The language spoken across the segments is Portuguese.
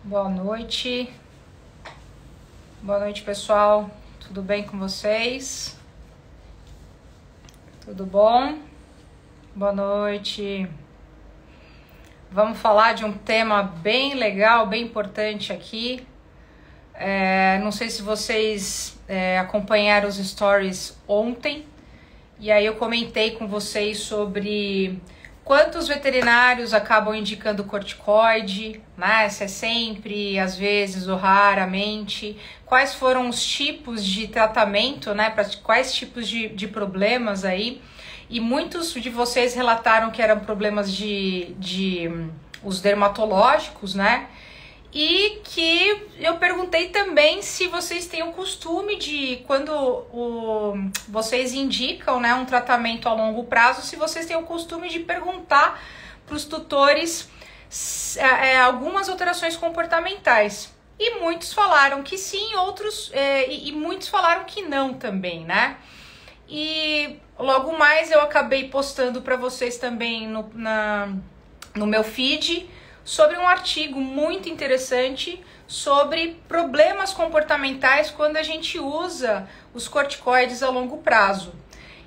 Boa noite. Boa noite, pessoal. Tudo bem com vocês? Tudo bom? Boa noite. Vamos falar de um tema bem legal, bem importante aqui. Não sei se vocês acompanharam os stories ontem, e aí eu comentei com vocês sobre quantos veterinários acabam indicando corticoide, né? Se é sempre, às vezes ou raramente. Quais foram os tipos de tratamento, né? Para quais tipos de problemas aí. E muitos de vocês relataram que eram problemas os dermatológicos, né? E que eu perguntei também se vocês têm o costume de, quando vocês indicam, né, um tratamento a longo prazo, se vocês têm o costume de perguntar para os tutores algumas alterações comportamentais. E muitos falaram que sim, outros e muitos falaram que não também, né? E logo mais eu acabei postando para vocês também no meu feed sobre um artigo muito interessante sobre problemas comportamentais quando a gente usa os corticoides a longo prazo.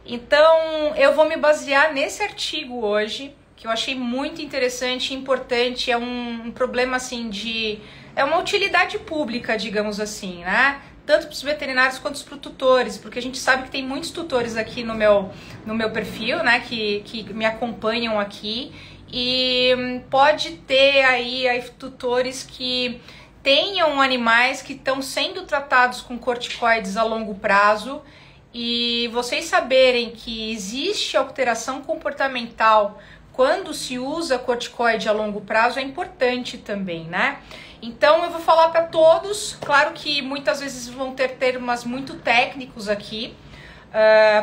Então, eu vou me basear nesse artigo hoje, que eu achei muito interessante e importante. É um problema assim é uma utilidade pública, digamos assim, né? Tanto para os veterinários quanto para os tutores, porque a gente sabe que tem muitos tutores aqui no meu perfil, né, que me acompanham aqui. E pode ter aí tutores que tenham animais que estão sendo tratados com corticoides a longo prazo, e vocês saberem que existe alteração comportamental quando se usa corticoide a longo prazo é importante também, né? Então eu vou falar para todos, claro que muitas vezes vão ter termos muito técnicos aqui,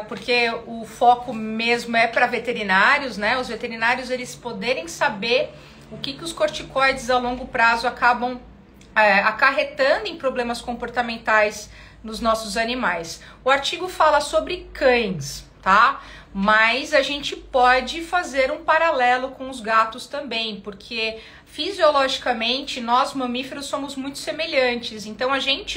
porque o foco mesmo é para veterinários, né? Os veterinários, eles poderem saber o que os corticoides a longo prazo acabam acarretando em problemas comportamentais nos nossos animais. O artigo fala sobre cães, tá? Mas a gente pode fazer um paralelo com os gatos também, porque fisiologicamente nós mamíferos somos muito semelhantes. Então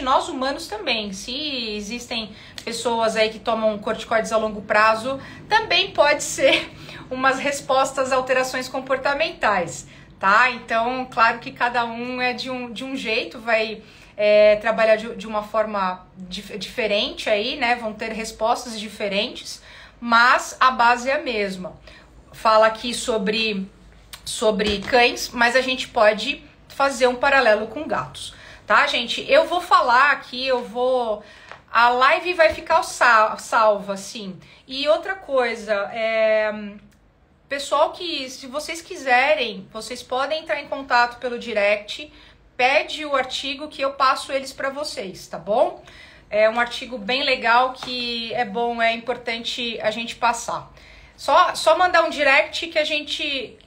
nós humanos também, se existem pessoas aí que tomam corticoides a longo prazo, também pode ser umas respostas a alterações comportamentais, tá? Então, claro que cada um é de um jeito, vai trabalhar de uma forma diferente aí, né? Vão ter respostas diferentes, mas a base é a mesma. Fala aqui sobre cães, mas a gente pode fazer um paralelo com gatos, tá, gente? Eu vou falar aqui, a live vai ficar salva, assim. E outra coisa, pessoal, que se vocês quiserem, vocês podem entrar em contato pelo direct, pede o artigo que eu passo eles para vocês, tá bom? É um artigo bem legal que é bom, é importante a gente passar. Só mandar um direct que a gente...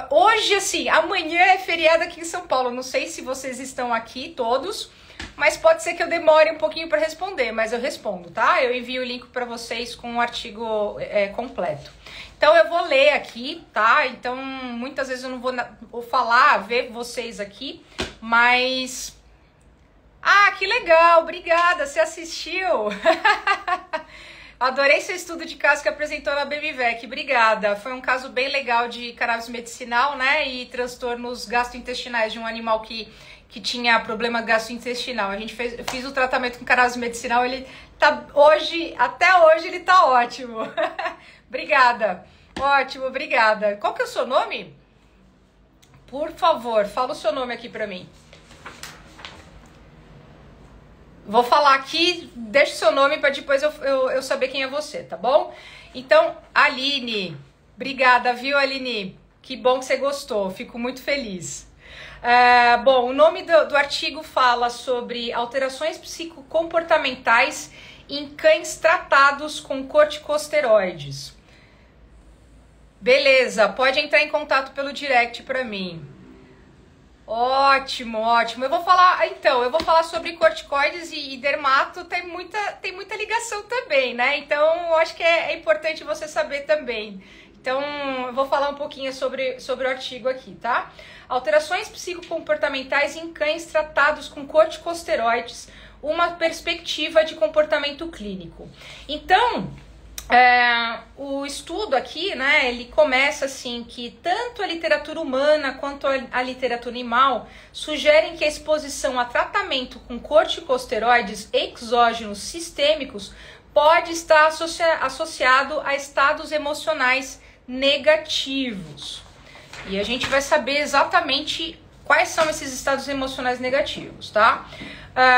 Hoje, assim, amanhã é feriado aqui em São Paulo. Não sei se vocês estão aqui todos, mas pode ser que eu demore um pouquinho para responder, mas eu respondo, tá? Eu envio o link para vocês com o artigo completo. Então, eu vou ler aqui, tá? Então, muitas vezes eu não vou ver vocês aqui, mas... Ah, que legal! Obrigada! Você assistiu? Adorei seu estudo de caso que apresentou na BMVEC, obrigada. Foi um caso bem legal de cannabis medicinal, né? E transtornos gastrointestinais de um animal que tinha problema gastrointestinal. Eu fiz o tratamento com cannabis medicinal, ele tá até hoje ele tá ótimo. Obrigada. Ótimo, obrigada. Qual que é o seu nome? Por favor, fala o seu nome aqui pra mim. Vou falar aqui, deixa o seu nome para depois eu saber quem é você, tá bom? Então, Aline, obrigada, viu, Aline? Que bom que você gostou, fico muito feliz. Bom, o nome do artigo fala sobre alterações psicocomportamentais em cães tratados com corticosteroides. Beleza, pode entrar em contato pelo direct para mim. Ótimo, ótimo. Eu vou falar sobre corticoides e dermato, tem muita ligação também, né? Então, eu acho que é importante você saber também. Então, eu vou falar um pouquinho sobre o artigo aqui, tá? Alterações psicocomportamentais em cães tratados com corticosteroides, uma perspectiva de comportamento clínico. Então, o estudo aqui, né, ele começa assim que tanto a literatura humana quanto a literatura animal sugerem que a exposição a tratamento com corticosteroides exógenos sistêmicos pode estar associado a estados emocionais negativos. E a gente vai saber exatamente quais são esses estados emocionais negativos, tá?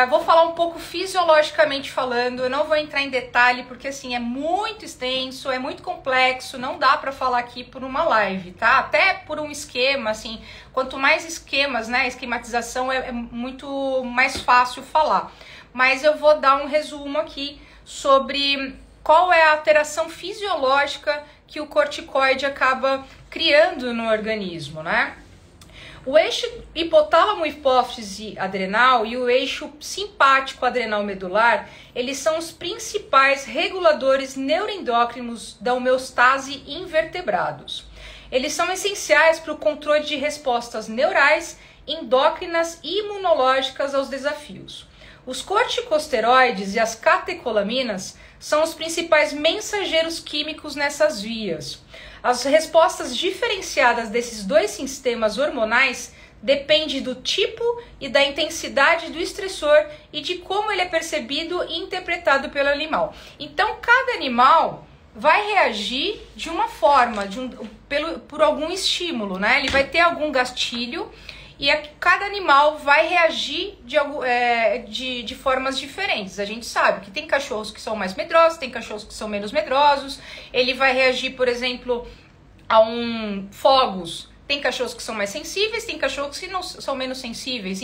Vou falar um pouco fisiologicamente falando, eu não vou entrar em detalhe porque assim é muito extenso, é muito complexo, não dá para falar aqui por uma live, tá? Até por um esquema, assim, quanto mais esquemas, né, esquematização é muito mais fácil falar. Mas eu vou dar um resumo aqui sobre qual é a alteração fisiológica que o corticoide acaba criando no organismo, né? O eixo hipotálamo-hipófise adrenal e o eixo simpático adrenal medular, eles são os principais reguladores neuroendócrinos da homeostase em invertebrados. Eles são essenciais para o controle de respostas neurais, endócrinas e imunológicas aos desafios. Os corticosteroides e as catecolaminas são os principais mensageiros químicos nessas vias. As respostas diferenciadas desses dois sistemas hormonais dependem do tipo e da intensidade do estressor e de como ele é percebido e interpretado pelo animal. Então, cada animal vai reagir de uma forma, por algum estímulo, né? Ele vai ter algum gatilho e cada animal vai reagir de formas diferentes. A gente sabe que tem cachorros que são mais medrosos, tem cachorros que são menos medrosos. Ele vai reagir, por exemplo, a fogos. Tem cachorros que são mais sensíveis, tem cachorros que não são menos sensíveis.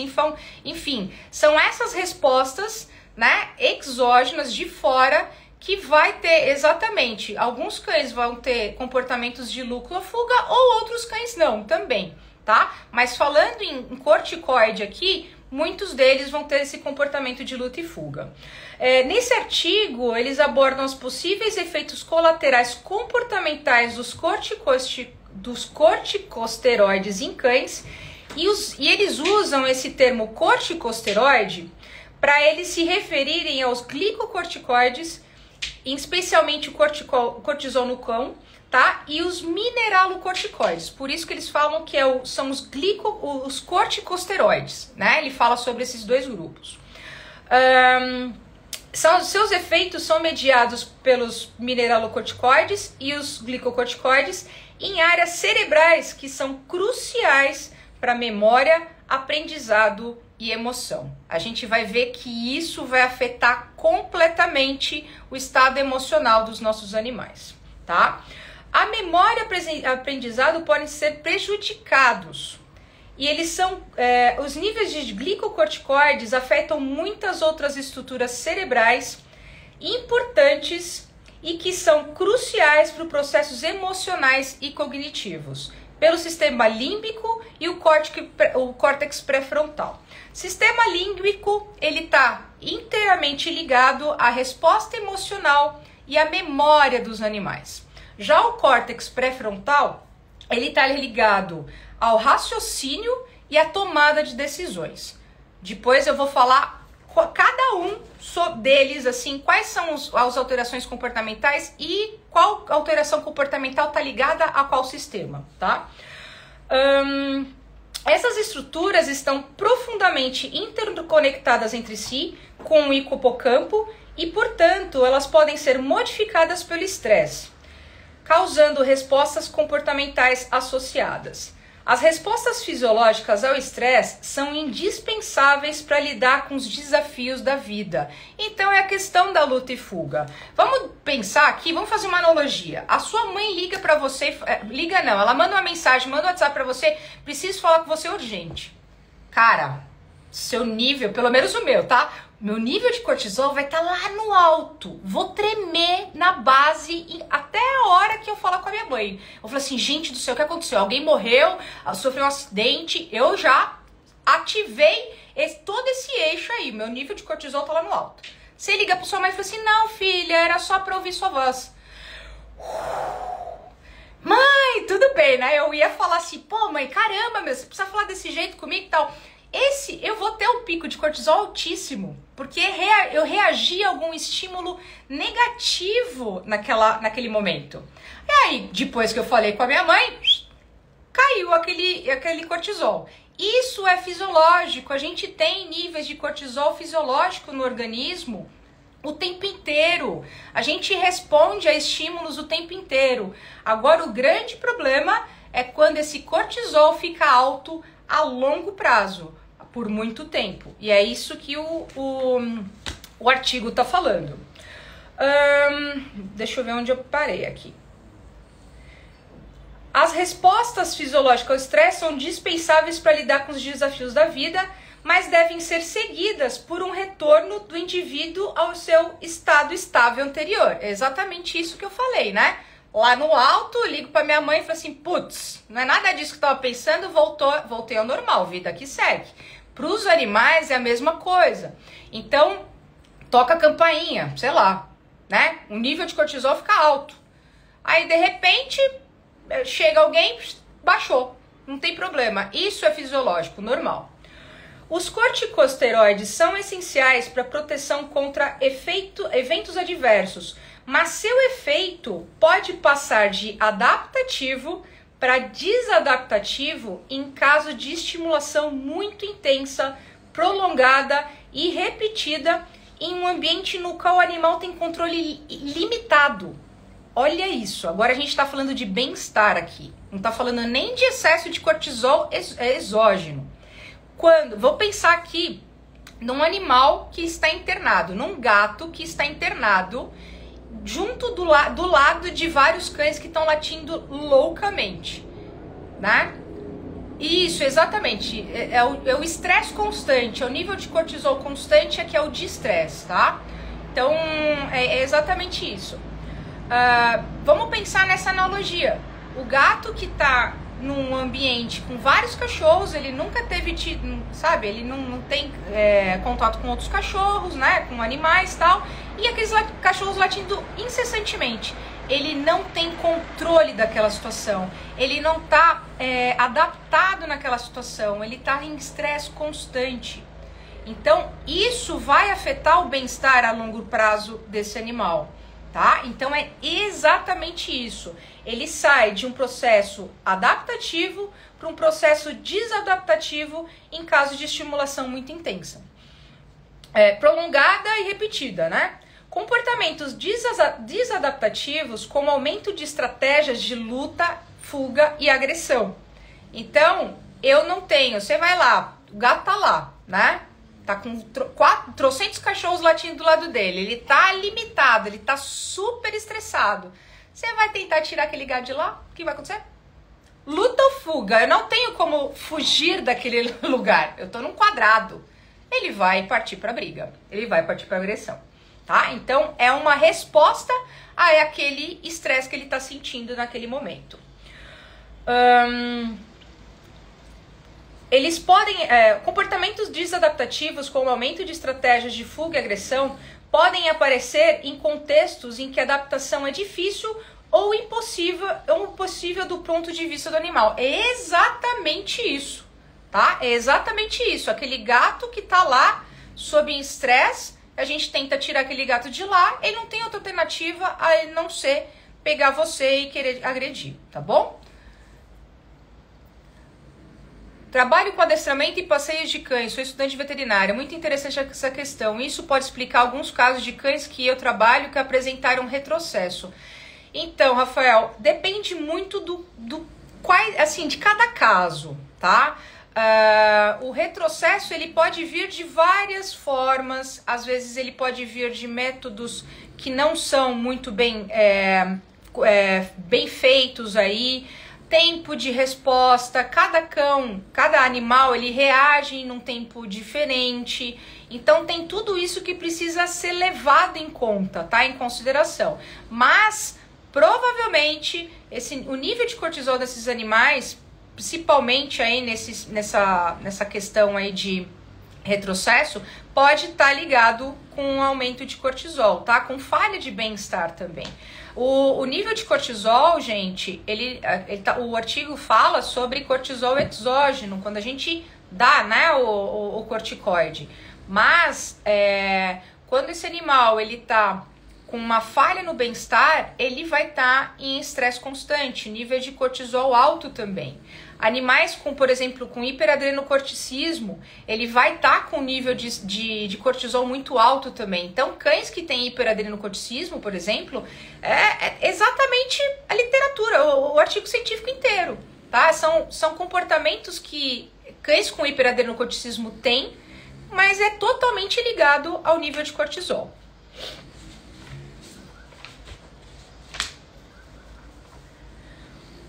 Enfim, são essas respostas, né, exógenas de fora que vai ter exatamente. Alguns cães vão ter comportamentos de luta ou fuga ou outros cães não também. Tá? Mas falando em corticoide aqui, muitos deles vão ter esse comportamento de luta e fuga. Nesse artigo, eles abordam os possíveis efeitos colaterais comportamentais dos corticosteroides em cães e eles usam esse termo corticosteroide para eles se referirem aos glicocorticoides, especialmente o cortisol no cão, tá? E os mineralocorticoides, por isso que eles falam que são os corticosteroides, né? Ele fala sobre esses dois grupos. Seus efeitos são mediados pelos mineralocorticoides e os glicocorticoides em áreas cerebrais que são cruciais para memória, aprendizado e emoção. A gente vai ver que isso vai afetar completamente o estado emocional dos nossos animais, tá? A memória e aprendizado podem ser prejudicados. E eles são, os níveis de glicocorticoides afetam muitas outras estruturas cerebrais importantes e que são cruciais para os processos emocionais e cognitivos, pelo sistema límbico e o córtex pré-frontal. Sistema límbico, ele está inteiramente ligado à resposta emocional e à memória dos animais. Já o córtex pré-frontal, ele está ligado ao raciocínio e à tomada de decisões. Depois eu vou falar cada um deles, assim, quais são as alterações comportamentais e qual alteração comportamental está ligada a qual sistema, tá? Essas estruturas estão profundamente interconectadas entre si com o hipocampo e, portanto, elas podem ser modificadas pelo estresse, causando respostas comportamentais associadas. As respostas fisiológicas ao estresse são indispensáveis para lidar com os desafios da vida. Então é a questão da luta e fuga. Vamos pensar aqui, vamos fazer uma analogia. A sua mãe liga para você, liga não, ela manda uma mensagem, manda um WhatsApp para você, preciso falar com você urgente. Cara, seu nível, pelo menos o meu, tá? Meu nível de cortisol vai estar lá no alto. Vou tremer na base até a hora que eu falar com a minha mãe. Eu falo assim, gente do céu, o que aconteceu? Alguém morreu, sofreu um acidente, eu já ativei todo esse eixo aí. Meu nível de cortisol tá lá no alto. Você liga pra sua mãe e fala assim, não, filha, era só pra ouvir sua voz. Mãe, tudo bem, né? Eu ia falar assim, pô, mãe, caramba, meu, você precisa falar desse jeito comigo e tal. Eu vou ter um pico de cortisol altíssimo, porque eu reagi a algum estímulo negativo naquele momento. E aí, depois que eu falei com a minha mãe, caiu aquele cortisol. Isso é fisiológico, a gente tem níveis de cortisol fisiológico no organismo o tempo inteiro. A gente responde a estímulos o tempo inteiro. Agora, o grande problema é quando esse cortisol fica alto a longo prazo, por muito tempo. E é isso que o artigo está falando. Deixa eu ver onde eu parei aqui. As respostas fisiológicas ao estresse são dispensáveis para lidar com os desafios da vida, mas devem ser seguidas por um retorno do indivíduo ao seu estado estável anterior. É exatamente isso que eu falei, né? Lá no alto, eu ligo para minha mãe e falo assim, putz, não é nada disso que eu estava pensando, voltei ao normal, vida que segue. Para os animais é a mesma coisa. Então, toca a campainha, sei lá, né? O nível de cortisol fica alto. Aí, de repente, chega alguém, baixou. Não tem problema. Isso é fisiológico, normal. Os corticosteroides são essenciais para proteção contra eventos adversos, mas seu efeito pode passar de adaptativo para desadaptativo em caso de estimulação muito intensa, prolongada e repetida em um ambiente no qual o animal tem controle limitado. Olha isso, agora a gente está falando de bem-estar aqui, não está falando nem de excesso de cortisol exógeno. Vou pensar aqui num animal que está internado, num gato que está internado, junto do lado de vários cães que estão latindo loucamente, né? Isso, exatamente, é o estresse constante, é o nível de cortisol constante que é o de estresse, tá? Então, é exatamente isso. Vamos pensar nessa analogia. O gato que tá num ambiente com vários cachorros, ele nunca teve, sabe, ele não tem contato com outros cachorros, né, com animais e tal, e aqueles cachorros latindo incessantemente. Ele não tem controle daquela situação, ele não tá adaptado naquela situação, ele tá em estresse constante. Então, isso vai afetar o bem-estar a longo prazo desse animal. Tá? Então é exatamente isso. Ele sai de um processo adaptativo para um processo desadaptativo em caso de estimulação muito intensa. Prolongada e repetida, né? Comportamentos desadaptativos, como aumento de estratégias de luta, fuga e agressão. Então, eu não tenho, você vai lá, o gato tá lá, né? Tá com 400 cachorros latindo do lado dele. Ele tá limitado, ele tá super estressado. Você vai tentar tirar aquele gato de lá? O que vai acontecer? Luta ou fuga? Eu não tenho como fugir daquele lugar. Eu tô num quadrado. Ele vai partir pra briga. Ele vai partir pra agressão. Tá? Então, é uma resposta a aquele estresse que ele tá sentindo naquele momento. Eles podem, comportamentos desadaptativos, como aumento de estratégias de fuga e agressão, podem aparecer em contextos em que a adaptação é difícil ou impossível do ponto de vista do animal. É exatamente isso, tá? É exatamente isso. Aquele gato que tá lá sob estresse, a gente tenta tirar aquele gato de lá, ele não tem outra alternativa a não ser pegar você e querer agredir, tá bom? Trabalho com adestramento e passeios de cães, sou estudante veterinária, muito interessante essa questão. Isso pode explicar alguns casos de cães que eu trabalho que apresentaram retrocesso. Então, Rafael, depende muito de cada caso, tá? O retrocesso, ele pode vir de várias formas, às vezes ele pode vir de métodos que não são muito bem feitos aí, tempo de resposta, cada animal ele reage num tempo diferente, então tem tudo isso que precisa ser levado em conta, tá? Em consideração. Mas provavelmente o nível de cortisol desses animais, principalmente aí nessa questão aí de retrocesso, pode estar ligado com um aumento de cortisol, tá? Com falha de bem-estar também. O nível de cortisol, gente, o artigo fala sobre cortisol exógeno, quando a gente dá, né, o corticoide. Mas, quando esse animal, ele tá com uma falha no bem-estar, ele vai estar em estresse constante, nível de cortisol alto também. Animais com, por exemplo, com hiperadrenocorticismo, ele vai estar com nível de cortisol muito alto também. Então, cães que têm hiperadrenocorticismo, por exemplo, é exatamente a literatura, o artigo científico inteiro, tá? São comportamentos que cães com hiperadrenocorticismo têm, mas é totalmente ligado ao nível de cortisol.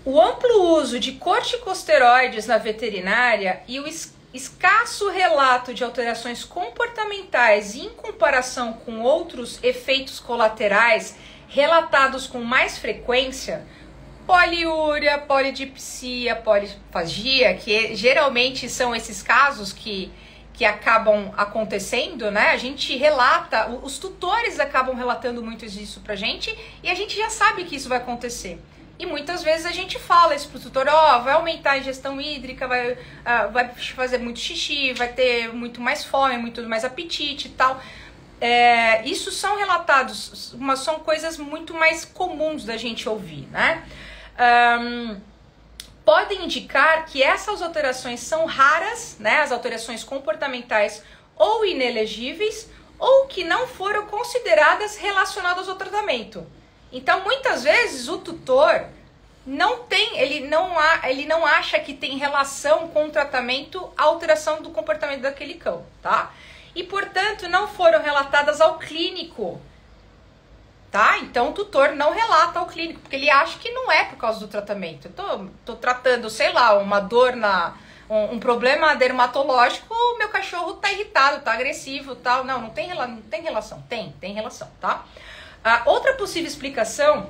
O amplo uso de corticosteroides na veterinária e o escasso relato de alterações comportamentais em comparação com outros efeitos colaterais relatados com mais frequência, poliúria, polidipsia, polifagia, que geralmente são esses casos que acabam acontecendo, né? A gente relata, os tutores acabam relatando muito isso pra gente e a gente já sabe que isso vai acontecer. E muitas vezes a gente fala isso pro tutor, vai aumentar a ingestão hídrica, vai fazer muito xixi, vai ter muito mais fome, muito mais apetite e tal. Isso são relatados, mas são coisas muito mais comuns da gente ouvir, né? Podem indicar que essas alterações são raras, né? As alterações comportamentais ou inelegíveis, ou que não foram consideradas relacionadas ao tratamento. Então, muitas vezes, o tutor ele não acha que tem relação com o tratamento a alteração do comportamento daquele cão, tá? E, portanto, não foram relatadas ao clínico, tá? Então, o tutor não relata ao clínico, porque ele acha que não é por causa do tratamento. Eu tô tratando, sei lá, uma dor um problema dermatológico, meu cachorro tá irritado, tá agressivo, tal. Não tem relação. Tem relação, tá? Outra possível explicação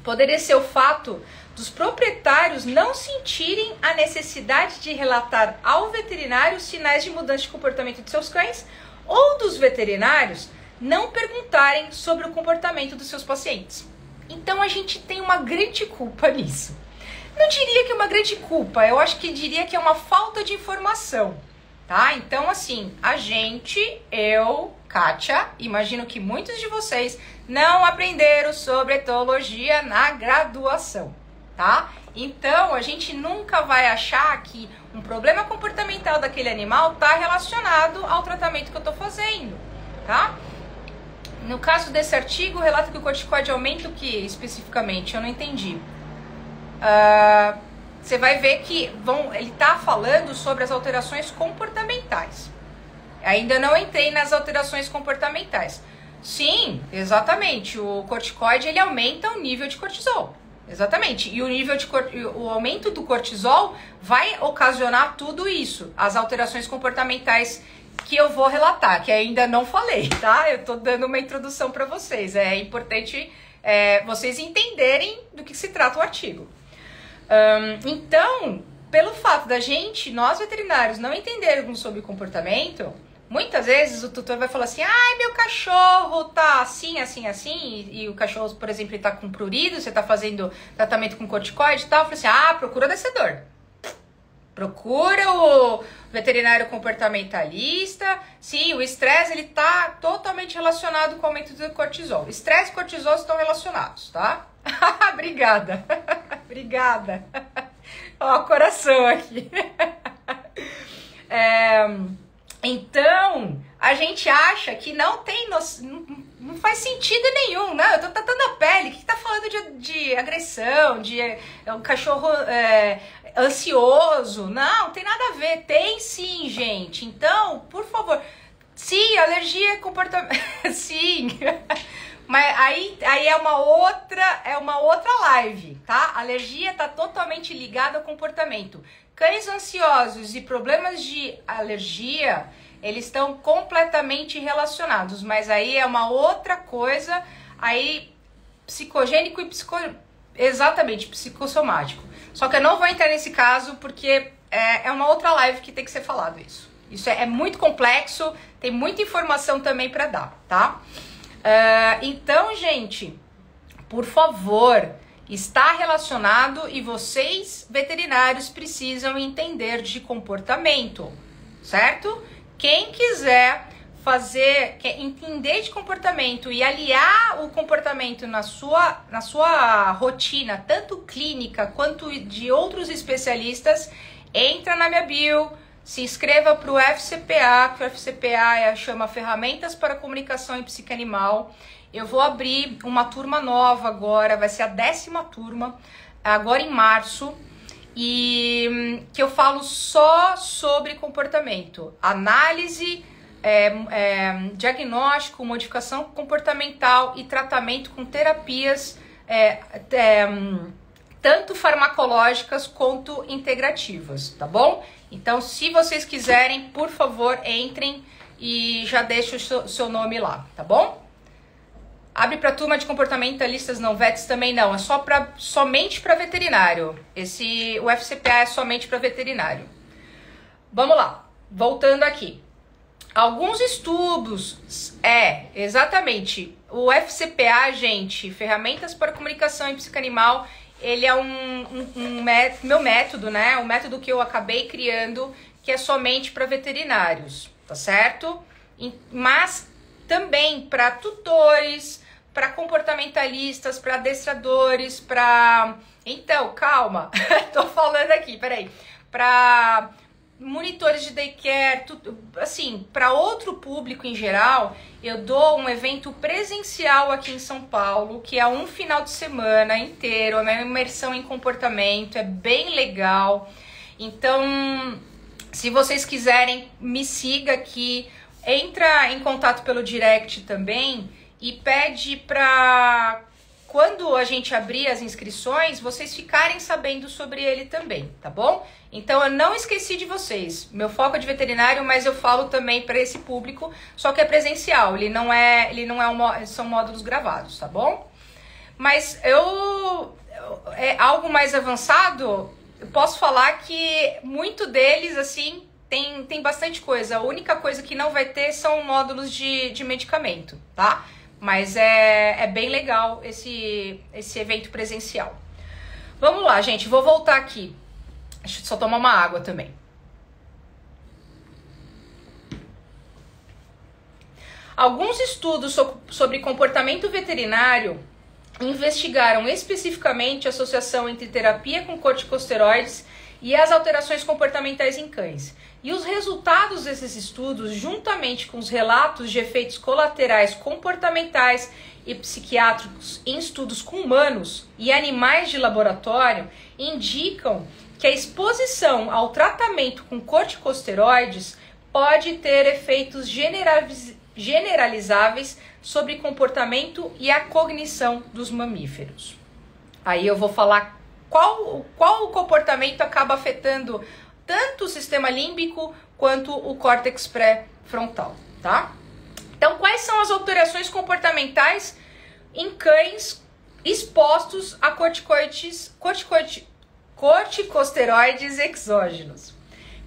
poderia ser o fato dos proprietários não sentirem a necessidade de relatar ao veterinário sinais de mudança de comportamento de seus cães ou dos veterinários não perguntarem sobre o comportamento dos seus pacientes. Então a gente tem uma grande culpa nisso. Não diria que é uma grande culpa, eu acho que diria que é uma falta de informação, tá? Então assim, Kátia, imagino que muitos de vocês não aprenderam sobre etologia na graduação, tá? Então, a gente nunca vai achar que um problema comportamental daquele animal está relacionado ao tratamento que eu estou fazendo, tá? No caso desse artigo, relata que o corticoide aumenta o que especificamente? Eu não entendi. Você vai ver que ele está falando sobre as alterações comportamentais. Ainda não entrei nas alterações comportamentais. Sim, exatamente. O corticoide, ele aumenta o nível de cortisol. Exatamente. E o aumento do cortisol vai ocasionar tudo isso. As alterações comportamentais que eu vou relatar, que ainda não falei, tá? Eu tô dando uma introdução para vocês. É importante vocês entenderem do que se trata o artigo. Então, pelo fato nós veterinários, não entendermos sobre comportamento, muitas vezes o tutor vai falar assim, meu cachorro tá assim, assim, assim, e o cachorro, por exemplo, ele tá com prurido, você tá fazendo tratamento com corticoide e tal, eu falo assim, procura o descedor. Procura o veterinário comportamentalista. Sim, o estresse, ele tá totalmente relacionado com o aumento do cortisol. Estresse e cortisol estão relacionados, tá? Obrigada. Obrigada. Ó, coração aqui. Então, a gente acha que não faz sentido nenhum, né? Eu tô tratando a pele, o que tá falando de agressão, de um cachorro ansioso? Não, tem nada a ver. Tem sim, gente. Então, por favor, sim, alergia é comportamento. Sim. Mas aí é uma outra live, tá? Alergia tá totalmente ligada ao comportamento. Cães ansiosos e problemas de alergia, eles estão completamente relacionados, mas aí é uma outra coisa, aí psicogênico e exatamente, psicossomático. Só que eu não vou entrar nesse caso porque é uma outra live que tem que ser falado isso. Isso é muito complexo, tem muita informação também para dar, tá? Então, gente, Por favor, está relacionado e vocês, veterinários, precisam entender de comportamento, certo? Quem quiser entender de comportamento e aliar o comportamento na sua rotina, tanto clínica quanto de outros especialistas, entra na minha bio, se inscreva para o FCPA, que o FCPA chama Ferramentas para Comunicação em Psique Animal. Eu vou abrir uma turma nova agora, vai ser a 10ª turma, agora em março, e que eu falo só sobre comportamento, análise, diagnóstico, modificação comportamental e tratamento com terapias tanto farmacológicas quanto integrativas, tá bom? Então, se vocês quiserem, por favor, entrem e já deixem o seu nome lá, tá bom? Abre para turma de comportamentalistas não vets também não, é somente para veterinário. O FCPA é somente para veterinário. Vamos lá, voltando aqui. Alguns estudos, exatamente, o FCPA, gente, Ferramentas para Comunicação em Psique Animal, ele é meu método, né? O método que eu acabei criando, que é somente para veterinários, tá certo? Mas também para tutores, para comportamentalistas, para adestradores, para... Então, calma, tô falando aqui, peraí. Para monitores de daycare, assim, para outro público em geral, eu dou um evento presencial aqui em São Paulo, que é um final de semana inteiro, é uma imersão em comportamento, é bem legal. Então, se vocês quiserem, me siga aqui, entra em contato pelo direct também e pede para... Quando a gente abrir as inscrições, vocês ficarem sabendo sobre ele também, tá bom? Então, eu não esqueci de vocês. Meu foco é de veterinário, mas eu falo também para esse público, só que é presencial, são módulos gravados, tá bom? Mas algo mais avançado, eu posso falar que muito deles, assim, tem bastante coisa. A única coisa que não vai ter são módulos de medicamento, tá? Mas é bem legal esse evento presencial. Vamos lá, gente. Vou voltar aqui. Deixa eu só tomar uma água também. Alguns estudos sobre comportamento veterinário investigaram especificamente a associação entre terapia com corticosteroides e as alterações comportamentais em cães. E os resultados desses estudos, juntamente com os relatos de efeitos colaterais comportamentais e psiquiátricos em estudos com humanos e animais de laboratório, indicam que a exposição ao tratamento com corticosteroides pode ter efeitos generalizáveis sobre comportamento e a cognição dos mamíferos. Aí eu vou falar qual o comportamento acaba afetando tanto o sistema límbico quanto o córtex pré-frontal, tá? Então, quais são as alterações comportamentais em cães expostos a corticosteroides exógenos?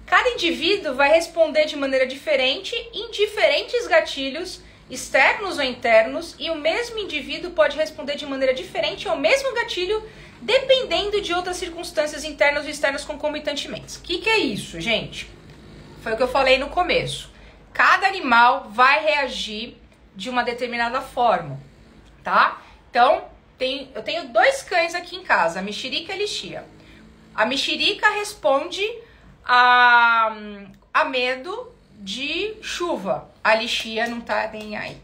Cada indivíduo vai responder de maneira diferente em diferentes gatilhos externos ou internos, e o mesmo indivíduo pode responder de maneira diferente ao mesmo gatilho dependendo de outras circunstâncias internas e externas concomitantemente. O que é isso, gente? Foi o que eu falei no começo. Cada animal vai reagir de uma determinada forma, tá? Então, eu tenho 2 cães aqui em casa, a Mexerica e a Lixia. A Mexerica responde a medo de chuva. A Lixia não tá nem aí.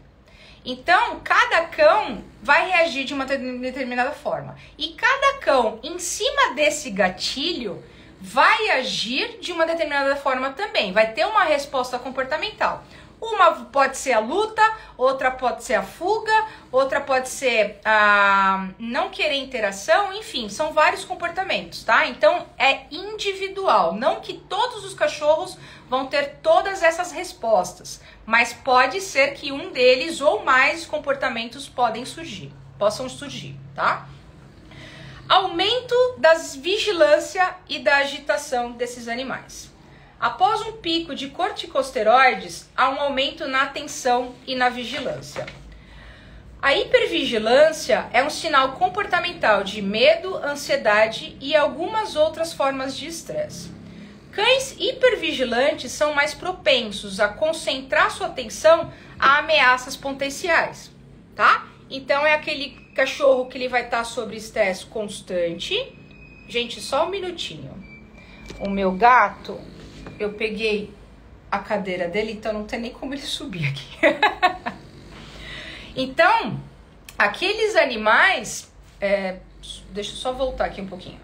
Então, cada cão vai reagir de uma determinada forma. E cada cão, em cima desse gatilho, vai agir de uma determinada forma também. Vai ter uma resposta comportamental. Uma pode ser a luta, outra pode ser a fuga, outra pode ser a não querer interação, enfim, são vários comportamentos, tá? Então, é individual. Não que todos os cachorros vão ter todas essas respostas, mas pode ser que um deles ou mais comportamentos possam surgir, tá? Aumento da vigilância e da agitação desses animais. Após um pico de corticosteroides, há um aumento na atenção e na vigilância. A hipervigilância é um sinal comportamental de medo, ansiedade e algumas outras formas de estresse. Cães hipervigilantes são mais propensos a concentrar sua atenção a ameaças potenciais, tá? Então é aquele cachorro que ele vai estar sob estresse constante. Gente, só um minutinho. O meu gato, eu peguei a cadeira dele, então não tem nem como ele subir aqui. Então, aqueles animais... deixa eu só voltar aqui um pouquinho.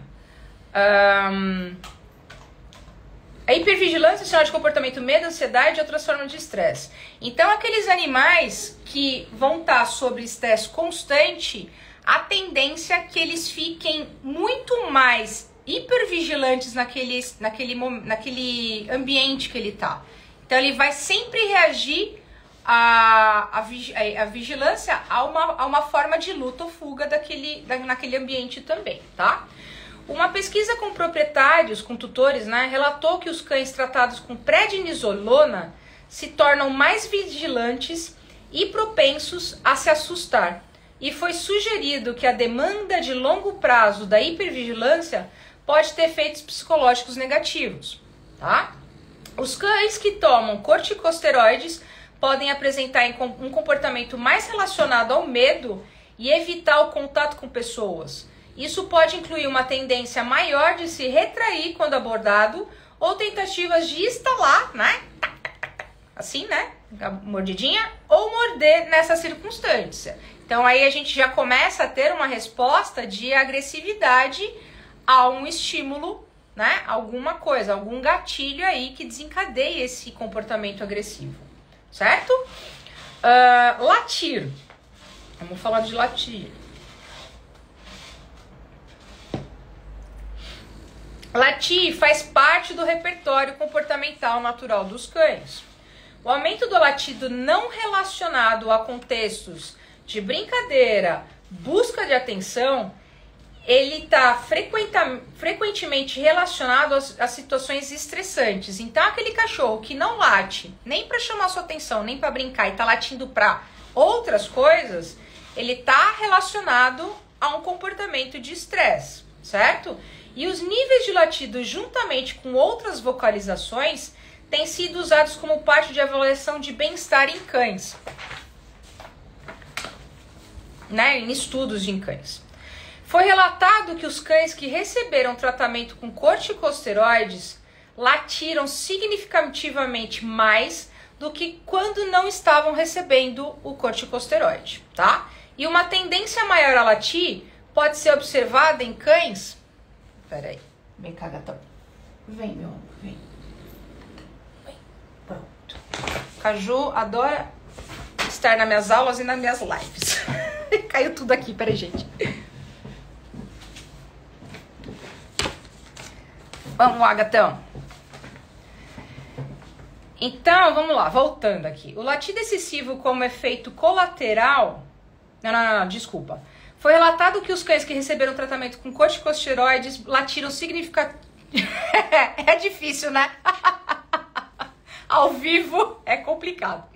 A hipervigilância é sinal de comportamento, medo, ansiedade e outras formas de estresse. Então, aqueles animais que vão estar sob estresse constante, a tendência é que eles fiquem muito mais hipervigilantes naquele ambiente que ele está. Então, ele vai sempre reagir à vigilância a uma forma de luta ou fuga naquele ambiente também, tá? Uma pesquisa com proprietários, com tutores, né, relatou que os cães tratados com prednisolona se tornam mais vigilantes e propensos a se assustar. E foi sugerido que a demanda de longo prazo da hipervigilância pode ter efeitos psicológicos negativos, tá? Os cães que tomam corticosteroides podem apresentar um comportamento mais relacionado ao medo e evitar o contato com pessoas. Isso pode incluir uma tendência maior de se retrair quando abordado ou tentativas de estalar, né? Assim, né? A mordidinha, ou morder nessa circunstância. Então aí a gente já começa a ter uma resposta de agressividade a um estímulo, né? Alguma coisa, algum gatilho aí que desencadeie esse comportamento agressivo, certo? Latir. Vamos falar de latir. Latir faz parte do repertório comportamental natural dos cães. O aumento do latido não relacionado a contextos de brincadeira, busca de atenção, ele está frequentemente relacionado a situações estressantes. Então, aquele cachorro que não late nem para chamar sua atenção, nem para brincar e está latindo para outras coisas, ele está relacionado a um comportamento de estresse, certo? E os níveis de latido, juntamente com outras vocalizações, têm sido usados como parte de avaliação de bem-estar em cães, né? Em estudos em cães. Foi relatado que os cães que receberam tratamento com corticosteroides latiram significativamente mais do que quando não estavam recebendo o corticosteroide, tá? E uma tendência maior a latir pode ser observada em cães... Peraí, vem cá, gatão. Vem, meu amor, vem. Vem, pronto. Caju adora estar nas minhas aulas e nas minhas lives. Caiu tudo aqui, peraí, gente. Vamos lá, gatão. Então, vamos lá, voltando aqui. O latido excessivo como efeito colateral... Não, desculpa. Foi relatado que os cães que receberam tratamento com corticosteroides latiram significativamente... É difícil, né? Ao vivo é complicado.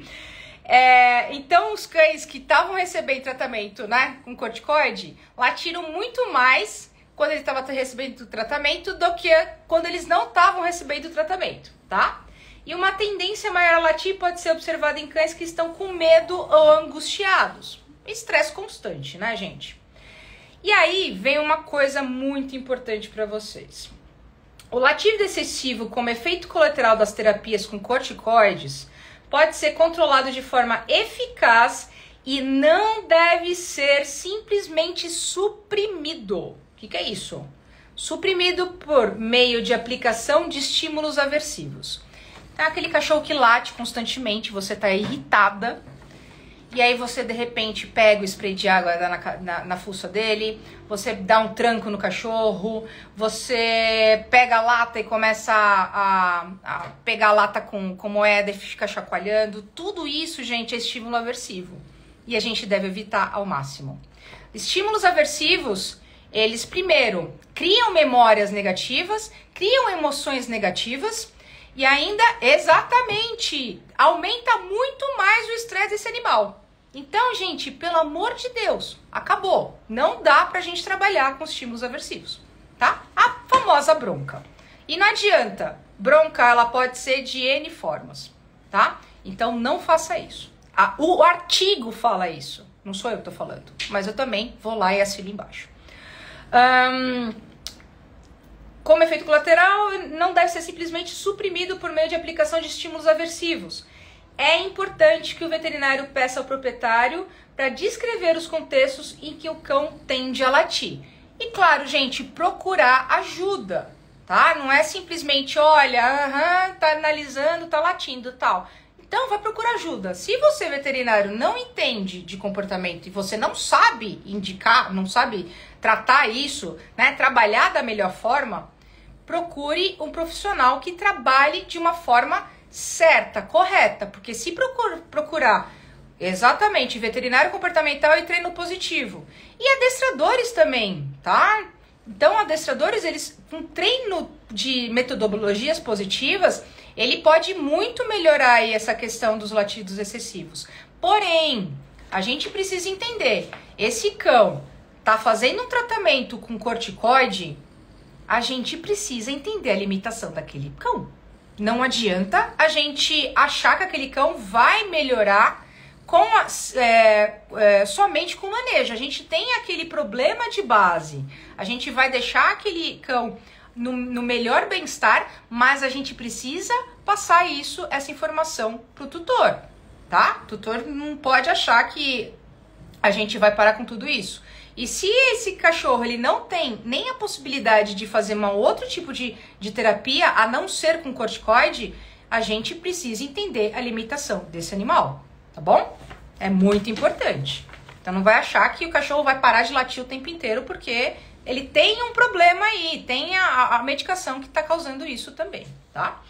Então, os cães que estavam recebendo tratamento, né, com corticoide, latiram muito mais quando eles estavam recebendo o tratamento do que quando eles não estavam recebendo o tratamento, tá? E uma tendência maior a latir pode ser observada em cães que estão com medo ou angustiados. Estresse constante, né, gente? E aí vem uma coisa muito importante para vocês. O latido excessivo como efeito colateral das terapias com corticoides pode ser controlado de forma eficaz e não deve ser simplesmente suprimido. O que é isso? Suprimido por meio de aplicação de estímulos aversivos. Então, aquele cachorro que late constantemente, você está irritada, e aí você de repente pega o spray de água na fuça dele, você dá um tranco no cachorro, você pega a lata e começa a pegar a lata com moeda e fica chacoalhando. Tudo isso, gente, é estímulo aversivo. E a gente deve evitar ao máximo. Estímulos aversivos, eles primeiro criam memórias negativas, criam emoções negativas e ainda, exatamente, aumenta muito mais o estresse desse animal. Então, gente, pelo amor de Deus, acabou. Não dá pra gente trabalhar com estímulos aversivos, tá? A famosa bronca. E não adianta, bronca ela pode ser de N formas, tá? Então não faça isso. O artigo fala isso, não sou eu que tô falando, mas eu também vou lá e assino embaixo. Como efeito colateral, não deve ser simplesmente suprimido por meio de aplicação de estímulos aversivos. É importante que o veterinário peça ao proprietário para descrever os contextos em que o cão tende a latir. E claro, gente, procurar ajuda, tá? Não é simplesmente, olha, tá analisando, tá latindo, tal. Então, vai procurar ajuda. Se você, veterinário, não entende de comportamento e você não sabe indicar, não sabe tratar isso, né, trabalhar da melhor forma, procure um profissional que trabalhe de uma forma certa, correta. Porque se procurar exatamente veterinário comportamental e treino positivo, e adestradores também, tá? Então, adestradores, eles, com treino de metodologias positivas, ele pode muito melhorar aí essa questão dos latidos excessivos. Porém, a gente precisa entender, esse cão tá fazendo um tratamento com corticoide, a gente precisa entender a limitação daquele cão. Não adianta a gente achar que aquele cão vai melhorar somente com manejo. A gente tem aquele problema de base. A gente vai deixar aquele cão no melhor bem-estar, mas a gente precisa passar essa informação pro tutor, tá? O tutor não pode achar que a gente vai parar com tudo isso. E se esse cachorro ele não tem nem a possibilidade de fazer um outro tipo de terapia, a não ser com corticoide, a gente precisa entender a limitação desse animal, tá bom? É muito importante. Então não vai achar que o cachorro vai parar de latir o tempo inteiro porque ele tem um problema aí, tem a medicação que está causando isso também, tá?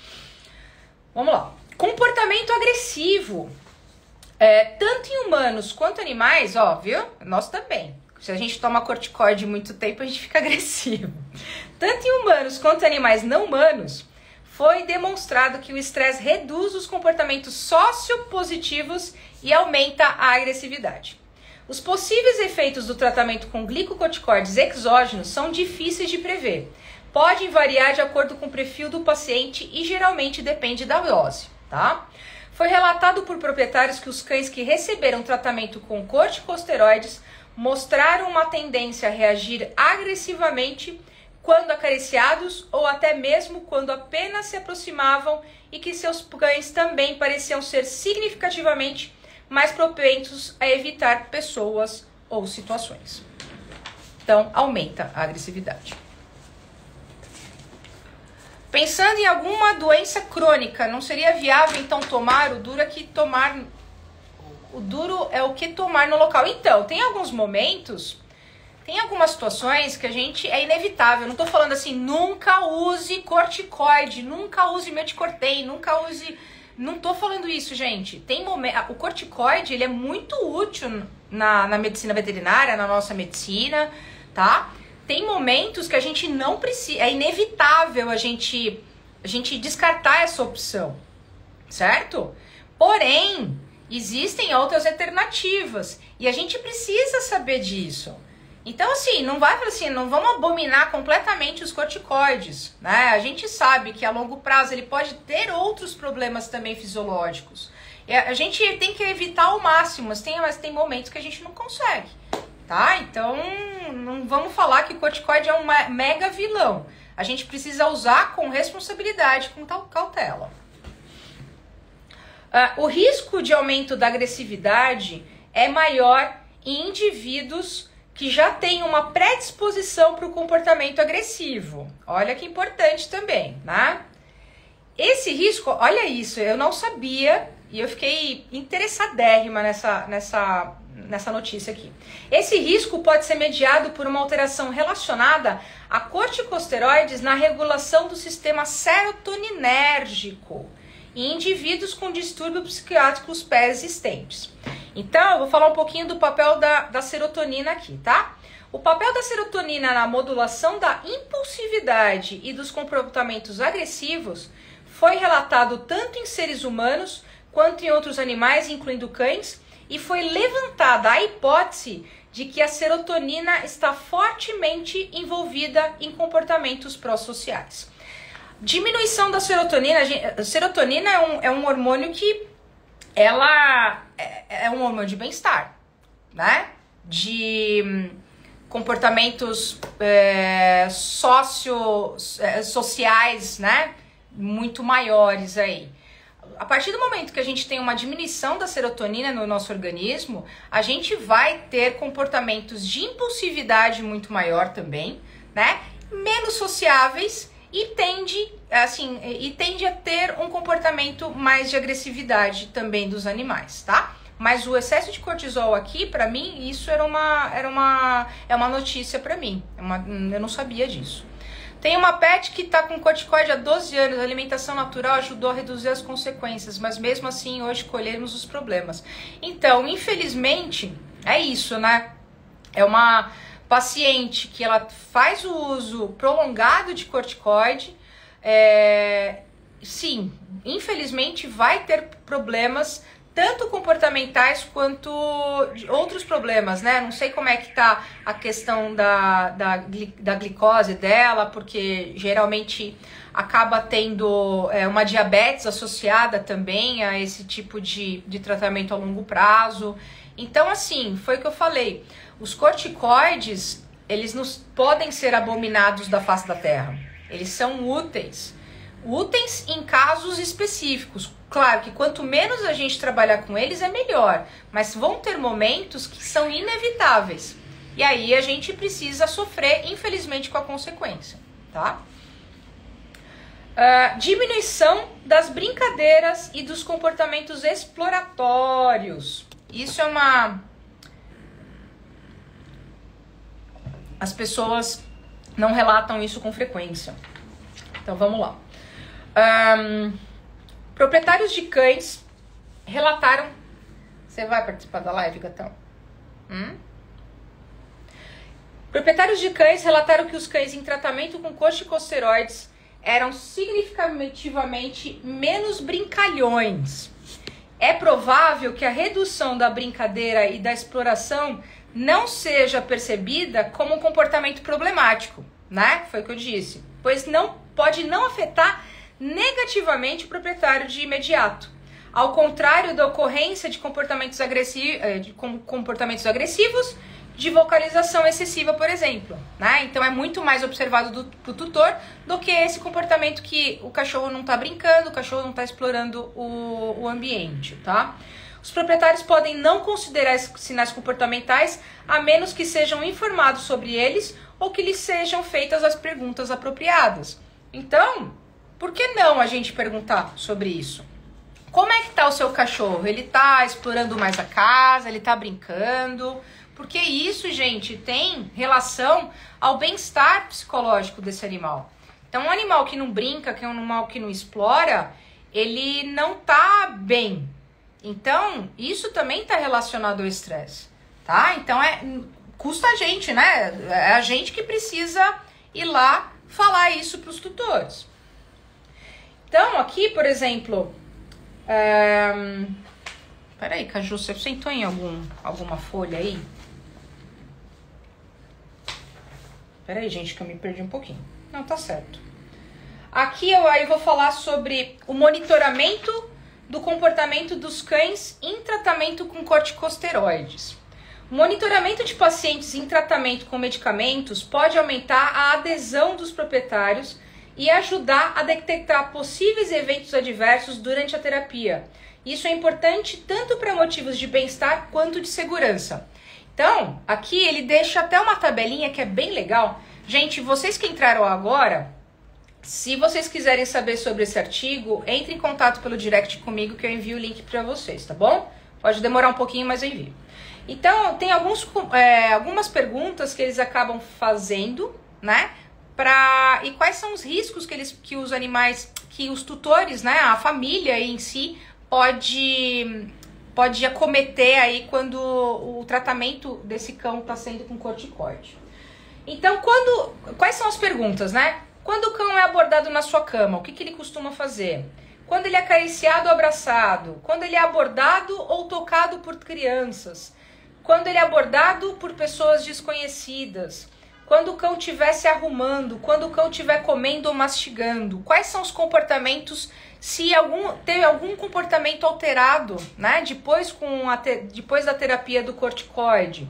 Vamos lá. Comportamento agressivo. Tanto em humanos quanto animais, ó, viu? Nós também. Se a gente toma corticoide muito tempo, a gente fica agressivo. Tanto em humanos quanto em animais não humanos, foi demonstrado que o estresse reduz os comportamentos sociopositivos e aumenta a agressividade. Os possíveis efeitos do tratamento com glicocorticoides exógenos são difíceis de prever. Podem variar de acordo com o perfil do paciente e geralmente depende da dose, tá? Foi relatado por proprietários que os cães que receberam tratamento com corticosteroides mostraram uma tendência a reagir agressivamente quando acariciados ou até mesmo quando apenas se aproximavam e que seus cães também pareciam ser significativamente mais propensos a evitar pessoas ou situações. Então, aumenta a agressividade. Pensando em alguma doença crônica, não seria viável então tomar? O duro é o que tomar no local. Então, tem alguns momentos, tem algumas situações que a gente é inevitável. Não tô falando assim, nunca use corticoide, nunca use Metcorten, nunca use... Não tô falando isso, gente. Tem o corticoide, ele é muito útil na medicina veterinária, na nossa medicina, tá? Tem momentos que a gente não precisa, é inevitável a gente descartar essa opção, certo? Porém, existem outras alternativas e a gente precisa saber disso. Então, assim, não vai assim, não vamos abominar completamente os corticoides, né? A gente sabe que a longo prazo ele pode ter outros problemas também fisiológicos. E a gente tem que evitar ao máximo, mas tem momentos que a gente não consegue, tá? Então, não vamos falar que o corticoide é um mega vilão. A gente precisa usar com responsabilidade, com cautela. O risco de aumento da agressividade é maior em indivíduos que já têm uma predisposição para o comportamento agressivo. Olha que importante também, né? Esse risco, olha isso, eu não sabia e eu fiquei interessadérrima nessa notícia aqui. Esse risco pode ser mediado por uma alteração relacionada a corticosteroides na regulação do sistema serotoninérgico em indivíduos com distúrbios psiquiátricos pré-existentes. Então, eu vou falar um pouquinho do papel da serotonina aqui, tá? O papel da serotonina na modulação da impulsividade e dos comportamentos agressivos foi relatado tanto em seres humanos quanto em outros animais, incluindo cães, e foi levantada a hipótese de que a serotonina está fortemente envolvida em comportamentos pró-sociais. Diminuição da serotonina, serotonina é um hormônio que ela é um hormônio de bem-estar, né? De comportamentos sociais, né? Muito maiores aí. A partir do momento que a gente tem uma diminuição da serotonina no nosso organismo, a gente vai ter comportamentos de impulsividade muito maior também, né? Menos sociáveis e tende a ter um comportamento mais de agressividade também dos animais, tá? Mas o excesso de cortisol aqui, pra mim, isso é uma notícia pra mim. Eu não sabia disso. Tem uma pet que tá com corticoide há 12 anos, a alimentação natural ajudou a reduzir as consequências, mas mesmo assim hoje colhemos os problemas. Então, infelizmente, é isso, né? É uma paciente que ela faz o uso prolongado de corticoide, sim, infelizmente vai ter problemas tanto comportamentais quanto outros problemas, né? Não sei como é que tá a questão da glicose dela, porque geralmente acaba tendo uma diabetes associada também a esse tipo de tratamento a longo prazo. Então, assim, foi o que eu falei. Os corticoides, eles não podem ser abominados da face da terra. Eles são úteis. Úteis em casos específicos. Claro que quanto menos a gente trabalhar com eles, é melhor. Mas vão ter momentos que são inevitáveis. E aí a gente precisa sofrer, infelizmente, com a consequência, tá? Diminuição das brincadeiras e dos comportamentos exploratórios. Isso é As pessoas não relatam isso com frequência. Então vamos lá. Proprietários de cães relataram... Você vai participar da live, gatão? Proprietários de cães relataram que os cães em tratamento com corticosteroides eram significativamente menos brincalhões. É provável que a redução da brincadeira e da exploração não seja percebida como um comportamento problemático, né? Foi o que eu disse. Pois pode não afetar negativamente o proprietário de imediato. Ao contrário da ocorrência de comportamentos agressivos, de vocalização excessiva, por exemplo, né? Então é muito mais observado pro tutor do que esse comportamento que o cachorro não tá brincando, o cachorro não tá explorando o ambiente, tá? Os proprietários podem não considerar esses sinais comportamentais a menos que sejam informados sobre eles ou que lhes sejam feitas as perguntas apropriadas. Então, por que não a gente perguntar sobre isso? Como é que tá o seu cachorro? Ele tá explorando mais a casa? Ele tá brincando? Porque isso, gente, tem relação ao bem-estar psicológico desse animal. Então, um animal que não brinca, que é um animal que não explora, ele não tá bem. Então, isso também tá relacionado ao estresse, tá? Então, custa a gente, né? É a gente que precisa ir lá falar isso pros tutores. Então, aqui, por exemplo... Peraí, Caju, você sentou em alguma folha aí? Peraí, gente, que eu me perdi um pouquinho. Não, tá certo. Aqui eu vou falar sobre o monitoramento do comportamento dos cães em tratamento com corticosteroides. O monitoramento de pacientes em tratamento com medicamentos pode aumentar a adesão dos proprietários e ajudar a detectar possíveis eventos adversos durante a terapia. Isso é importante tanto para motivos de bem-estar quanto de segurança. Então, aqui ele deixa até uma tabelinha que é bem legal. Gente, vocês que entraram agora, se vocês quiserem saber sobre esse artigo, entre em contato pelo direct comigo que eu envio o link para vocês, tá bom? Pode demorar um pouquinho, mas eu envio. Então, tem algumas perguntas que eles acabam fazendo, né? E quais são os riscos que os animais, que os tutores, né? A família em si pode acometer aí quando o tratamento desse cão está sendo com corticoide. Então, quais são as perguntas, né? Quando o cão é abordado na sua cama, o que ele costuma fazer? quando ele é acariciado ou abraçado, quando ele é abordado ou tocado por crianças, quando ele é abordado por pessoas desconhecidas, quando o cão estiver se arrumando, quando o cão estiver comendo ou mastigando. Quais são os comportamentos, se teve algum comportamento alterado, né, depois da terapia do corticoide?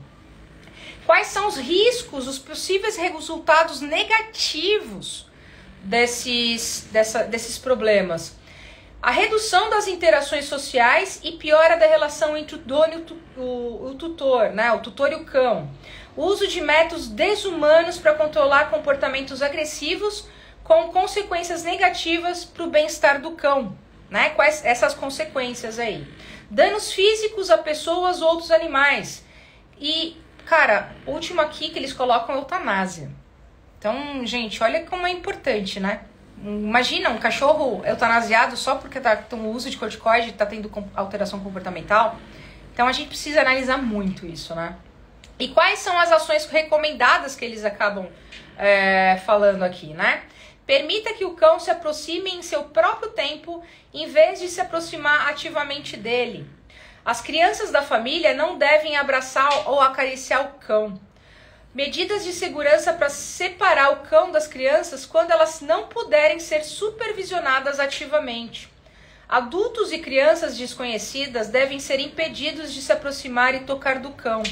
Quais são os riscos, os possíveis resultados negativos desses problemas? A redução das interações sociais e piora da relação entre o dono e o tutor, né? O tutor e o cão. O uso de métodos desumanos para controlar comportamentos agressivos com consequências negativas para o bem-estar do cão, né? Quais essas consequências aí? Danos físicos a pessoas ou outros animais. E, cara, o último aqui que eles colocam é eutanásia. Então, gente, olha como é importante, né? Imagina um cachorro eutanasiado só porque tá com o uso de corticoide e tá tendo alteração comportamental. Então a gente precisa analisar muito isso, né? E quais são as ações recomendadas que eles acabam falando aqui, né? Permita que o cão se aproxime em seu próprio tempo, em vez de se aproximar ativamente dele. As crianças da família não devem abraçar ou acariciar o cão. Medidas de segurança para separar o cão das crianças quando elas não puderem ser supervisionadas ativamente. Adultos e crianças desconhecidas devem ser impedidos de se aproximar e tocar do cão.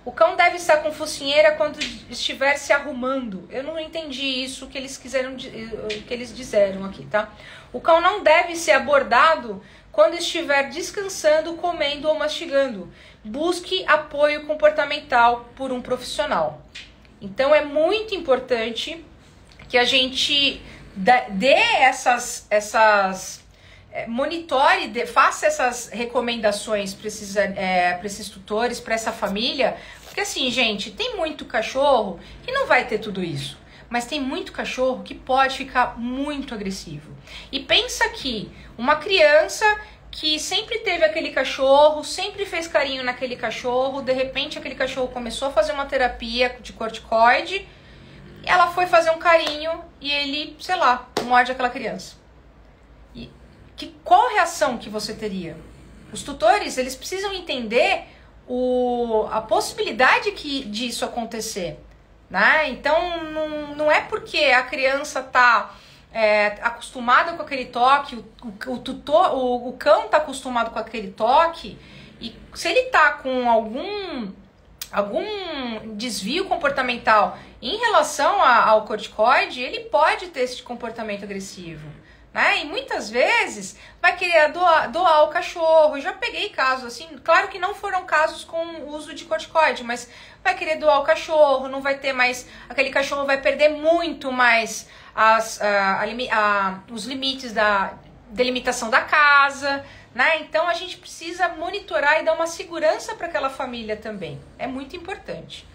O cão deve estar com focinheira quando estiver se arrumando. Eu não entendi isso que eles disseram aqui, tá? O cão não deve ser abordado quando estiver descansando, comendo ou mastigando. Busque apoio comportamental por um profissional. Então é muito importante que a gente dê monitore, faça essas recomendações para esses tutores, para essa família, porque assim, gente, tem muito cachorro que não vai ter tudo isso, mas tem muito cachorro que pode ficar muito agressivo. E pensa que uma criança que sempre teve aquele cachorro, sempre fez carinho naquele cachorro, de repente aquele cachorro começou a fazer uma terapia de corticoide, ela foi fazer um carinho e ele, sei lá, morde aquela criança. Qual a reação que você teria? Os tutores, eles precisam entender a possibilidade disso acontecer, né? Então, não é porque a criança está acostumada com aquele toque, o cão está acostumado com aquele toque, e se ele está com algum desvio comportamental em relação ao corticoide, ele pode ter esse comportamento agressivo, né? E muitas vezes vai querer doar o cachorro. Eu já peguei casos assim, claro que não foram casos com uso de corticoide, mas vai querer doar o cachorro, não vai ter mais, aquele cachorro vai perder muito mais os limites da delimitação da casa, né? Então a gente precisa monitorar e dar uma segurança para aquela família também. É muito importante.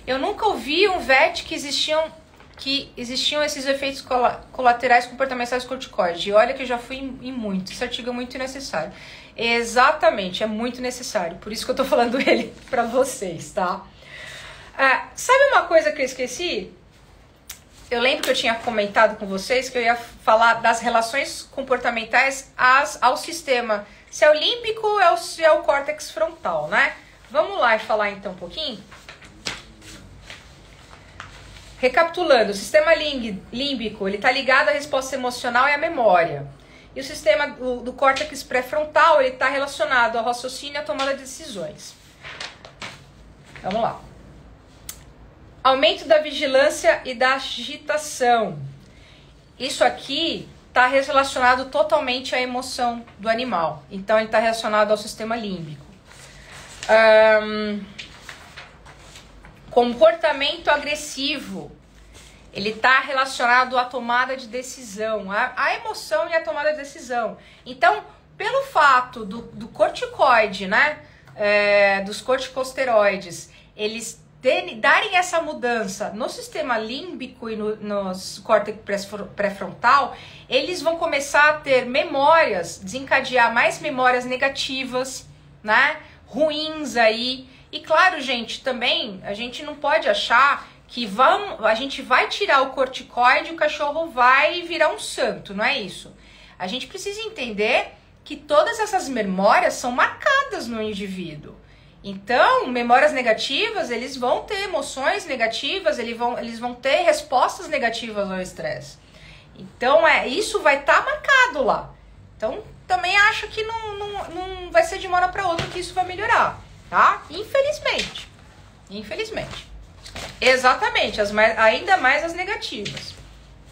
Eu nunca ouvi um VET que existiam esses efeitos colaterais comportamentais corticoide. E olha que eu já fui em muito. Esse artigo é muito necessário. Exatamente, é muito necessário. Por isso que eu tô falando ele para vocês, tá? Sabe uma coisa que eu esqueci? Eu lembro que eu tinha comentado com vocês que eu ia falar das relações comportamentais ao sistema, se é o límbico ou se é o córtex frontal, né? Vamos lá e falar então um pouquinho? Recapitulando, o sistema límbico, ele está ligado à resposta emocional e à memória. E o sistema do córtex pré-frontal, ele está relacionado ao raciocínio e à tomada de decisões. Vamos lá. Aumento da vigilância e da agitação. Isso aqui está relacionado totalmente à emoção do animal. Então, ele está relacionado ao sistema límbico. Comportamento agressivo. Ele está relacionado à tomada de decisão, à emoção e à tomada de decisão. Então, pelo fato do corticoide, né, dos corticosteroides, eles darem essa mudança no sistema límbico e no córtex pré-frontal, eles vão começar a ter memórias, desencadear mais memórias negativas, né, ruins aí. E claro, gente, também a gente não pode achar que a gente vai tirar o corticoide e o cachorro vai virar um santo, não é isso. A gente precisa entender que todas essas memórias são marcadas no indivíduo. Então, memórias negativas, eles vão ter emoções negativas, eles vão ter respostas negativas ao estresse. Então, isso vai estar marcado lá. Então, também acho que não vai ser de uma hora para outra que isso vai melhorar, tá? Infelizmente. Infelizmente. Exatamente, ainda mais as negativas.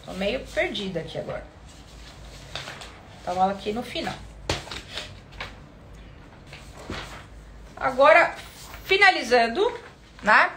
Tô meio perdida aqui agora. Tava aqui no final. Agora, finalizando, né?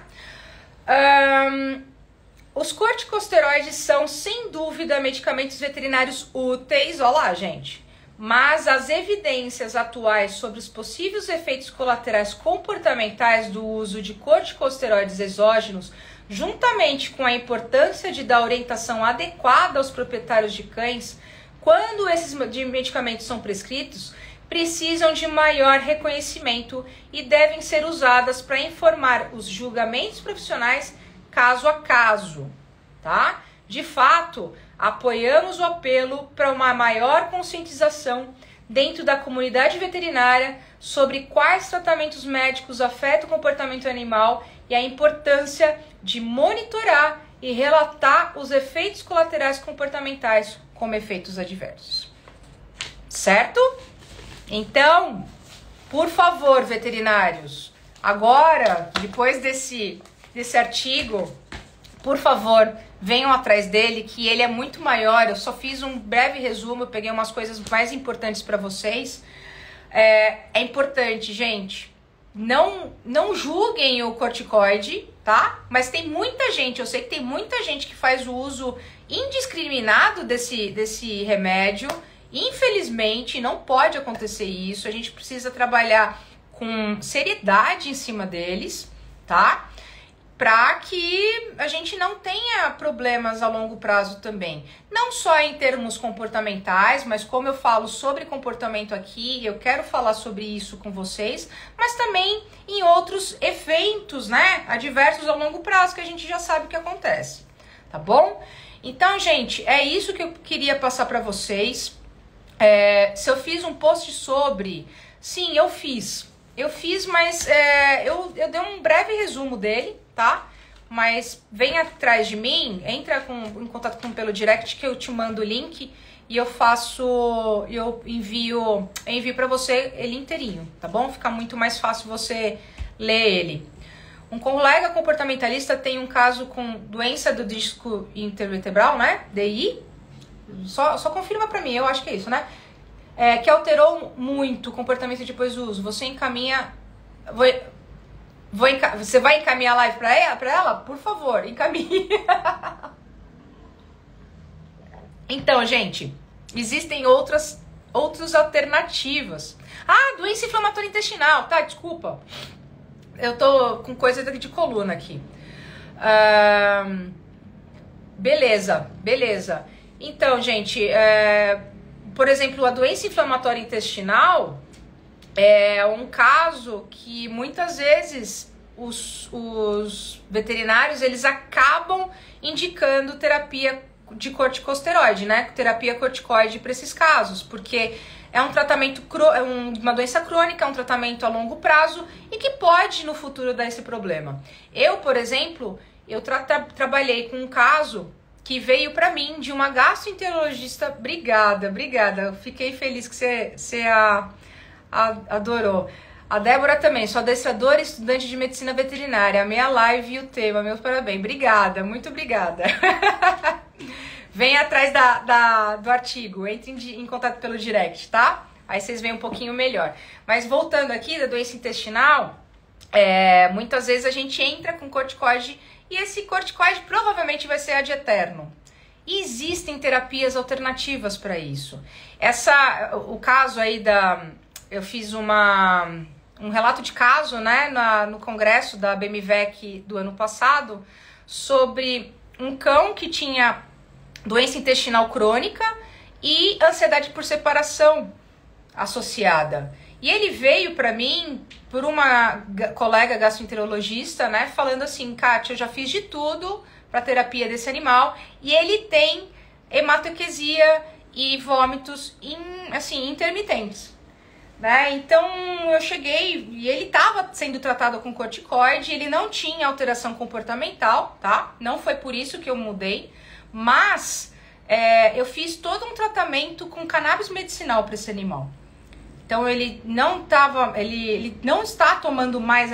Os corticosteroides são, sem dúvida, medicamentos veterinários úteis, olha lá, gente. Mas as evidências atuais sobre os possíveis efeitos colaterais comportamentais do uso de corticosteroides exógenos, juntamente com a importância de dar orientação adequada aos proprietários de cães, quando esses medicamentos são prescritos, precisam de maior reconhecimento e devem ser usadas para informar os julgamentos profissionais caso a caso, tá? De fato, apoiamos o apelo para uma maior conscientização dentro da comunidade veterinária sobre quais tratamentos médicos afetam o comportamento animal e a importância de monitorar e relatar os efeitos colaterais comportamentais como efeitos adversos. Certo? Então, por favor, veterinários, agora, depois desse artigo, por favor, venham atrás dele, que ele é muito maior. Eu só fiz um breve resumo, eu peguei umas coisas mais importantes para vocês. É importante, gente, não julguem o corticoide, tá? Mas tem muita gente, eu sei que tem muita gente que faz o uso indiscriminado desse remédio. Infelizmente, não pode acontecer isso. A gente precisa trabalhar com seriedade em cima deles, tá? Para que a gente não tenha problemas a longo prazo também. Não só em termos comportamentais, mas como eu falo sobre comportamento aqui, eu quero falar sobre isso com vocês, mas também em outros eventos, né, adversos a longo prazo, que a gente já sabe o que acontece, tá bom? Então, gente, é isso que eu queria passar para vocês. Se eu fiz um post sobre... Sim, eu fiz, mas eu dei um breve resumo dele, tá? Mas vem atrás de mim, entra em contato comigo pelo direct que eu te mando o link e eu envio para você ele inteirinho, tá bom? Fica muito mais fácil você ler ele. Um colega comportamentalista tem um caso com doença do disco intervertebral, né? DI. Só confirma pra mim, eu acho que é isso, né? Que alterou muito o comportamento depois do uso. Você encaminha... Você vai encaminhar a live pra ela? Por favor, encaminhe. Então, gente, existem outras alternativas. Doença inflamatória intestinal. Tá, desculpa. Eu tô com coisa de coluna aqui. Beleza. Então, gente, por exemplo, a doença inflamatória intestinal é um caso que muitas vezes os veterinários eles acabam indicando terapia de corticosteroide, né? Terapia corticoide para esses casos, porque é um tratamento, uma doença crônica, é um tratamento a longo prazo e que pode no futuro dar esse problema. Eu, por exemplo, trabalhei com um caso que veio para mim de uma gastroenterologista. Obrigada. Eu fiquei feliz que você adorou. A Débora também, sou adestradora e estudante de medicina veterinária. Amei a live e o tema, meus parabéns. Obrigada, muito obrigada. Vem atrás do artigo, entre em contato pelo direct, tá? Aí vocês veem um pouquinho melhor. Mas voltando aqui da doença intestinal, muitas vezes a gente entra com corticoide e esse corticoide provavelmente vai ser ad eterno. E existem terapias alternativas para isso. O caso aí eu fiz um relato de caso, né, no congresso da BMVEC do ano passado, sobre um cão que tinha doença intestinal crônica e ansiedade por separação associada. E ele veio para mim por uma colega gastroenterologista, né, falando assim: Kátia, eu já fiz de tudo para terapia desse animal e ele tem hematoquesia e vômitos assim, intermitentes. Né? Então eu cheguei e ele estava sendo tratado com corticoide, ele não tinha alteração comportamental, tá? Não foi por isso que eu mudei, mas eu fiz todo um tratamento com cannabis medicinal para esse animal. Então ele não está tomando mais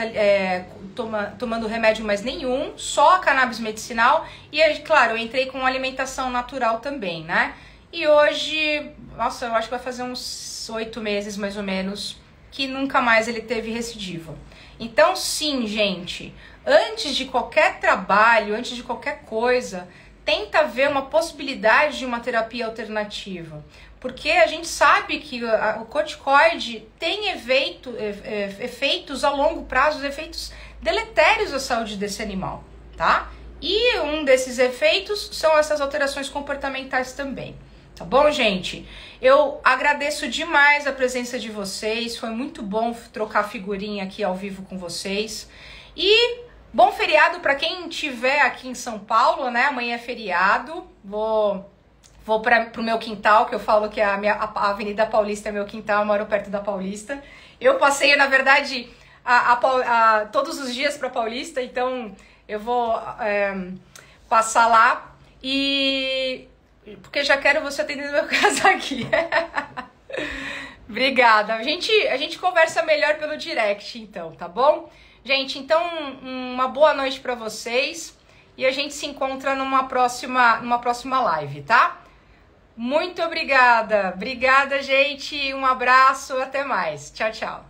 tomando remédio mais nenhum, só cannabis medicinal. E claro, eu entrei com alimentação natural também, né? E hoje, nossa, eu acho que vai fazer uns 8 meses mais ou menos que nunca mais ele teve recidiva. Então sim, gente, antes de qualquer trabalho, antes de qualquer coisa, tenta ver uma possibilidade de uma terapia alternativa. Porque a gente sabe que o corticoide tem efeitos a longo prazo, efeitos deletérios à saúde desse animal, tá? E um desses efeitos são essas alterações comportamentais também. Tá bom, gente? Eu agradeço demais a presença de vocês. Foi muito bom trocar figurinha aqui ao vivo com vocês. E bom feriado para quem estiver aqui em São Paulo, né? Amanhã é feriado. Vou pro meu quintal, que eu falo que a Avenida Paulista é meu quintal, eu moro perto da Paulista. Eu passeio, na verdade, todos os dias para Paulista, então eu vou passar lá porque já quero você atendendo meu caso aqui. Obrigada. A gente conversa melhor pelo direct, então, tá bom? Gente, então, uma boa noite para vocês e a gente se encontra numa próxima live, tá? Muito obrigada. Obrigada, gente. Um abraço. Até mais. Tchau, tchau.